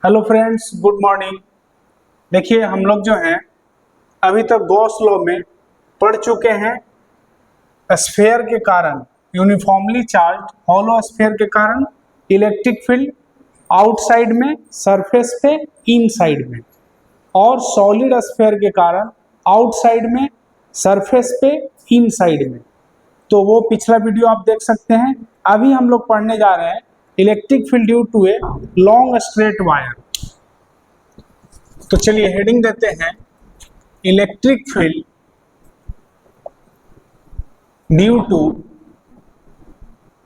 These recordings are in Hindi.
Hello friends, good morning. देखिए हम लोग जो हैं अभी तक गॉस लॉ में पढ़ चुके हैं। स्फीयर के कारण, यूनिफॉर्मली चार्ज्ड हॉलो स्फीयर के कारण इलेक्ट्रिक फील्ड आउटसाइड में, सरफेस पे, इनसाइड में, और सॉलिड स्फीयर के कारण आउटसाइड में, सरफेस पे, इनसाइड में। तो वो पिछला वीडियो आप देख सकते हैं। अभी हम लोग पढ़ने जा रहे हैं electric field due to a long straight wire. तो चलिए हेडिंग देते हैं, electric field due to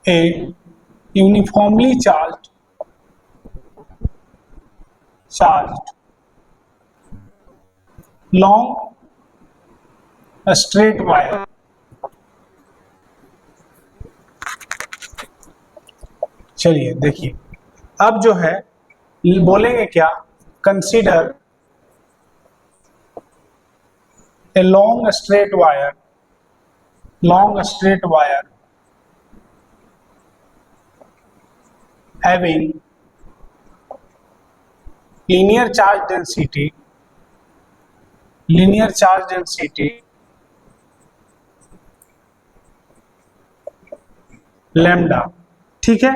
a uniformly charged long straight wire. चलिए देखिए, अब जो है बोलेंगे क्या, consider a long straight wire having linear charge density lambda। ठीक है।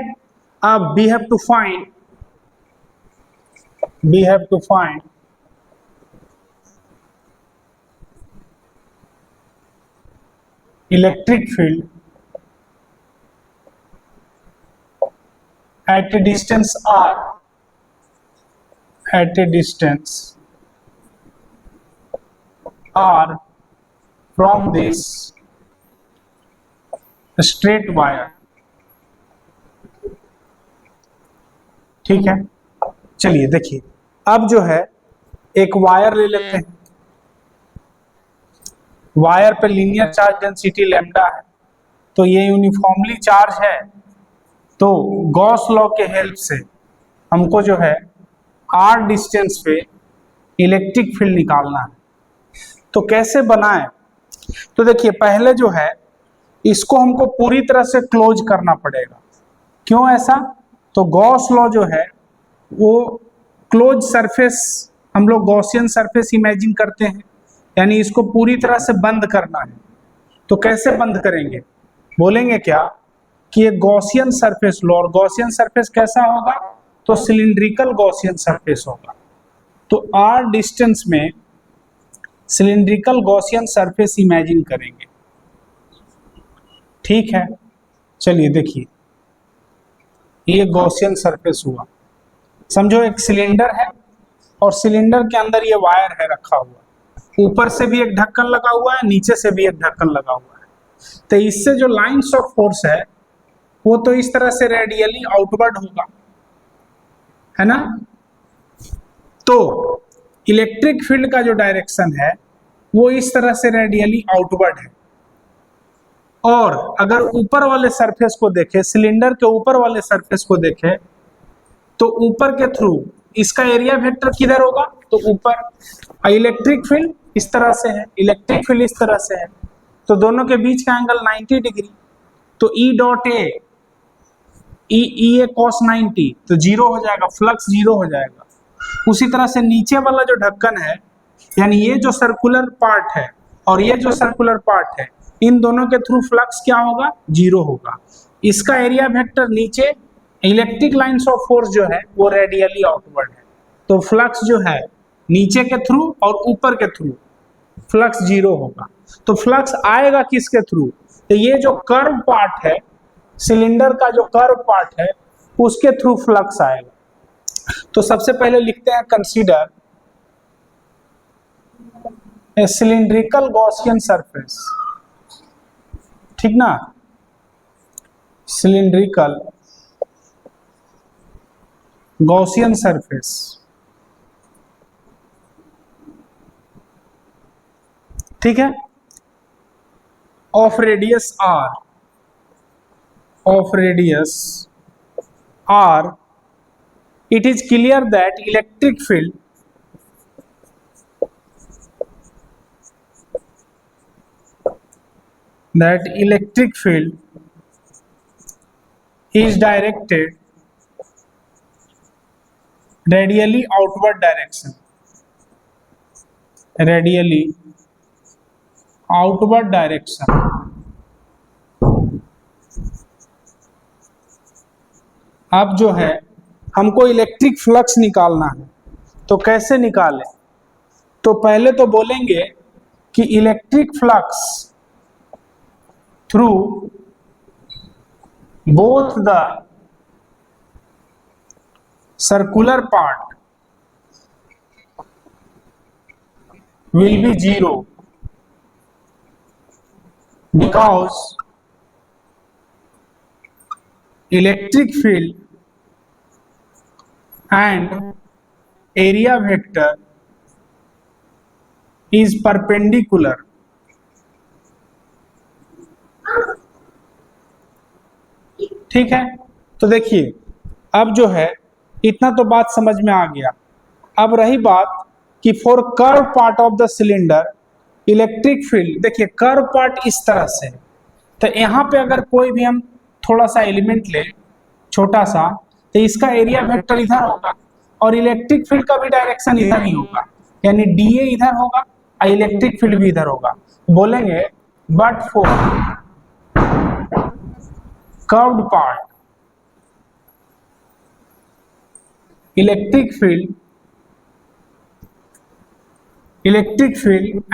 अब we have to find electric field at a distance r from this straight wire। ठीक है। चलिए देखिए, अब जो है एक वायर ले लेते हैं। वायर पे लीनियर चार्ज डेंसिटी लैम्डा है, तो ये यूनिफॉर्मली चार्ज है। तो गॉस लॉ के हेल्प से हमको जो है आर डिस्टेंस पे इलेक्ट्रिक फील्ड निकालना है। तो कैसे बनाएं? तो देखिए, पहले जो है इसको हमको पूरी तरह से क्लोज करना पड़ेगा। क्यों ऐसा? तो गॉस लॉ जो है वो क्लोज सरफेस, हम लोग गॉसियन सरफेस इमेजिन करते हैं, यानी इसको पूरी तरह से बंद करना है। तो कैसे बंद करेंगे? बोलेंगे क्या कि एक गॉसियन सरफेस लो, और गॉसियन सरफेस कैसा होगा? तो सिलिंड्रिकल गॉसियन सरफेस होगा। तो आर डिस्टेंस में सिलिंड्रिकल गॉसियन सरफेस इमेजिन करेंगे। ठीक है। चलिए देखिए, ये गॉसियन सरफेस हुआ। समझो एक सिलेंडर है और सिलेंडर के अंदर ये वायर है रखा हुआ। ऊपर से भी एक ढक्कन लगा हुआ है, नीचे से भी एक ढक्कन लगा हुआ है। तो इससे जो लाइंस ऑफ फोर्स है वो तो इस तरह से रेडियली आउटवर्ड होगा, है ना। तो इलेक्ट्रिक फील्ड का जो डायरेक्शन है वो इस तरह से रेडियली आउटवर्ड है। और अगर ऊपर वाले सरफेस को देखें, सिलेंडर के ऊपर वाले सरफेस को देखें, तो ऊपर के थ्रू इसका एरिया वेक्टर किधर होगा? तो ऊपर। इलेक्ट्रिक फील्ड इस तरह से है, इलेक्ट्रिक फील्ड इस तरह से है, तो दोनों के बीच का एंगल 90 डिग्री। तो E dot A A cos 90, तो जीरो हो जाएगा, फ्लक्स जीरो हो जाएगा। उसी तरह से नीचे वाला जो ढक्कन है, यानी ये जो सर्कुलर पार्ट है और ये जो सर्कुलर पार्ट है, इन दोनों के थ्रू फ्लक्स क्या होगा? जीरो होगा। इसका एरिया वेक्टर नीचे, इलेक्ट्रिक लाइंस ऑफ फोर्स जो है वो रेडियली आउटवर्ड है। तो फ्लक्स जो है नीचे के थ्रू और ऊपर के थ्रू फ्लक्स जीरो होगा। तो फ्लक्स आएगा किसके थ्रू? तो ये जो कर्व पार्ट है, सिलेंडर का जो कर्व पार्ट है, उसके थ्रू फ्लक्स आएगा। तो सबसे पहले लिखते हैं, consider a cylindrical Gaussian surface. ठीक ना, सिलिंड्रिकल गॉसियन सरफेस। ठीक है। Of radius r, it is clear that electric field is directed radially outward direction, radially outward direction. अब जो है हमको इलेक्ट्रिक फ्लक्स निकालना है, तो कैसे निकालें? तो पहले तो बोलेंगे कि electric flux through both the circular part will be zero because electric field and area vector is perpendicular। ठीक है, तो देखिए अब जो है इतना तो बात समझ में आ गया। अब रही बात कि for curve part of the cylinder electric field, देखिए कर्व पार्ट इस तरह से, तो यहाँ पे अगर कोई भी हम थोड़ा सा एलिमेंट ले छोटा सा, तो इसका एरिया वेक्टर इधर होगा और इलेक्ट्रिक फील्ड का भी डायरेक्शन इधर ही होगा, यानी डीए इधर होगा और इलेक्ट्रिक फील्ड भी इधर होगा। बोलेंगे but for curved part electric field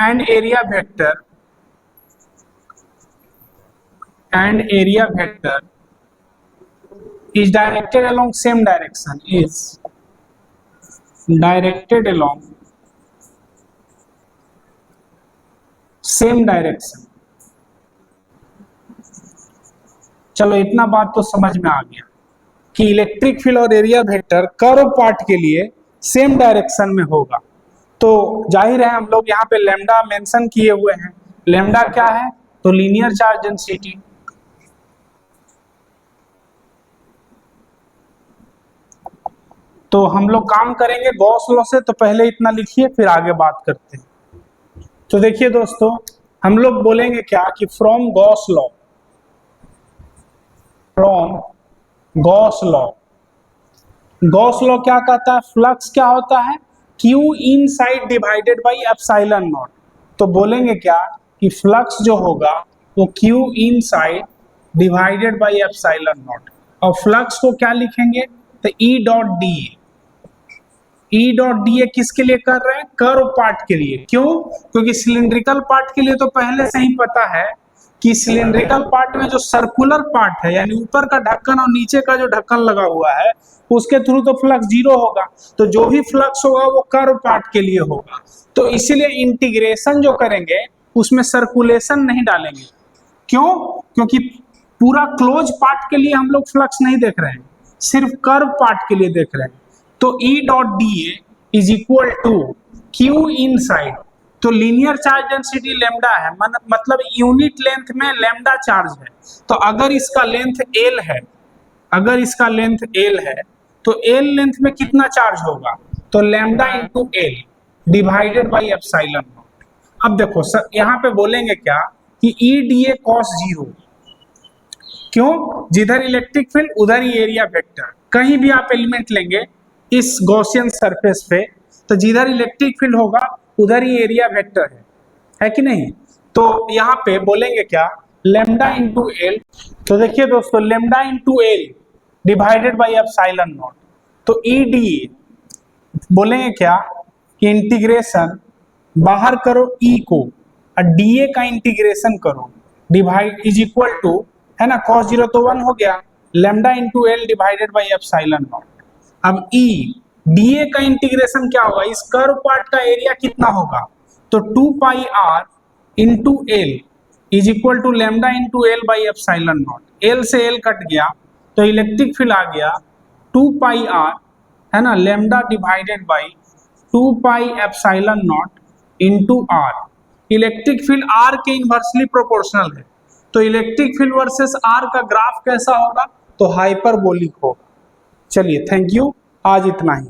and area vector is directed along same direction, is directed along same direction। चलो इतना बात तो समझ में आ गया कि इलेक्ट्रिक फील्ड और एरिया वेक्टर कर्व पार्ट के लिए सेम डायरेक्शन में होगा। तो जाहिर है हम लोग यहाँ पे लैम्डा मेंशन किए हुए हैं। लैम्डा क्या है? तो लीनियर चार्ज डेंसिटी। तो हम लोग काम करेंगे गॉस लॉ से, तो पहले इतना लिखिए फिर आगे बात करते हैं। तो देखिए दोस्तों, हम लोग बोलेंगे क्या कि from Gauss law, Gauss law क्या कहता है? फ्लक्स क्या होता है? Q inside divided by epsilon not. तो बोलेंगे क्या कि फ्लक्स जो होगा वो Q inside divided by epsilon not, और फ्लक्स को क्या लिखेंगे? तो E डॉट डी ए किसके लिए कर रहे हैं? कर्व पार्ट के लिए। क्यों? क्योंकि सिलिंड्रिकल पार्ट के लिए तो पहले से ही पता है कि सिलिंड्रिकल पार्ट में जो सर्कुलर पार्ट है, यानी ऊपर का ढक्कन और नीचे का जो ढक्कन लगा हुआ है, उसके थ्रू तो फ्लक्स जीरो होगा। तो जो भी फ्लक्स होगा वो कर्व पार्ट के लिए होगा। तो इसीलिए इंटीग्रेशन जो करेंगे उसमें सर्कुलेशन नहीं डालेंगे। क्यों? क्योंकि पूरा क्लोज पार्ट के लिए हम लोग फ्लक्स नहीं देख रहे हैं, सिर्फ कर्व पार्ट के लिए देख रहे हैं। तो E dot D A is equal to Q inside. तो लीनियर चार्ज डेंसिटी लैम्डा है, मतलब यूनिट लेंथ में लैम्डा चार्ज है। तो अगर इसका लेंथ L है, तो L लेंथ में कितना चार्ज होगा? तो lambda into L divided by epsilon not. अब देखो सर, यहाँ पे बोलेंगे क्या कि E D A cos zero. क्यों? जिधर इलेक्ट्रिक फील्ड उधर ही एरिया वेक्टर। कहीं भी आप एलिमेंट लेंगे इस गॉसियन सरफेस पे, तो जिधर इलेक्ट्रिक फील्ड होगा उधर ही एरिया वेक्टर है कि नहीं? तो यहाँ पे बोलेंगे क्या? Lambda into L. तो देखिए दोस्तों, lambda into L divided by epsilon not. तो ई डी बोलेंगे क्या कि इंटीग्रेशन बाहर करो ई को और डी ए का इंटीग्रेशन करो, डिवाइड इज इक्वल टू, है ना, cos जीरो तो 1 हो गया, lambda into L divided by epsilon not. अब ई डी ए का इंटीग्रेशन क्या होगा? इस कर्व पार्ट का एरिया कितना होगा? तो 2 pi r into L is equal to lambda into L by epsilon naught. L से एल कट गया तो इलेक्ट्रिक फील्ड आ गया 2 पाई आर, है ना, lambda divided by 2 pi epsilon naught into r. Electric field r के इनवर्सली प्रोपोर्शनल है, तो इलेक्ट्रिक फील्ड वर्सेस आर का ग्राफ कैसा होगा? तो हाइपरबोलिक होगा। चलिए, थैंक यू, आज इतना ही।